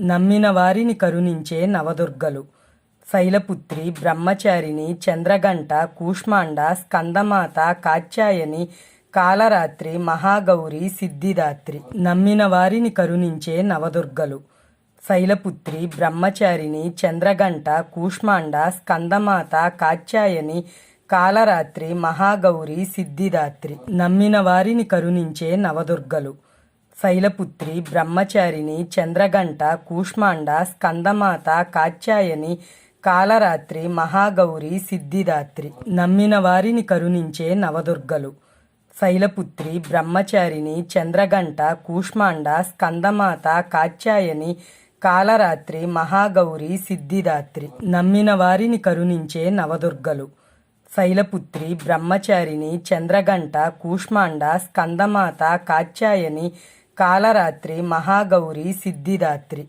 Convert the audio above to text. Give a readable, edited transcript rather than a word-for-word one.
నమ్మిన వారిని కరుణించే నవదుర్గలు. శైలపుత్రి, బ్రహ్మచారిణి, చంద్రగంట, కూష్మాండ, స్కందమాత, కాత్యాయని, కాలరాత్రి, మహాగౌరి, సిద్ధిదాత్రి. నమ్మిన వారిని కరుణించే నవదుర్గలు. శైలపుత్రి, బ్రహ్మచారిణి, చంద్రగంట, కూష్మాండ, స్కందమాత, కాత్యాయని, కాలరాత్రి, మహాగౌరి, సిద్ధిదాత్రి. నమ్మిన వారిని కరుణించే నవదుర్గలు. శైలపుత్రి, బ్రహ్మచారిణి, చంద్రగంట, కూష్మాండ, స్కందమాత, కాత్యాయని, కాలరాత్రి, మహాగౌరి, సిద్ధిదాత్రి. నమ్మిన వారిని కరుణించే నవదుర్గలు. శైలపుత్రి, బ్రహ్మచారిణి, చంద్రగంట, కూష్మాండ, స్కందమాత, కాత్యాయని, కాలరాత్రి, మహాగౌరి, సిద్ధిదాత్రి. నమ్మిన వారిని కరుణించే నవదుర్గలు. శైలపుత్రి, బ్రహ్మచారిణి, చంద్రగంట, కూష్మాండ, స్కందమాత, కాత్యాయని, కాలరాత్రి, మహాగౌరి, సిద్ధిదాత్రి.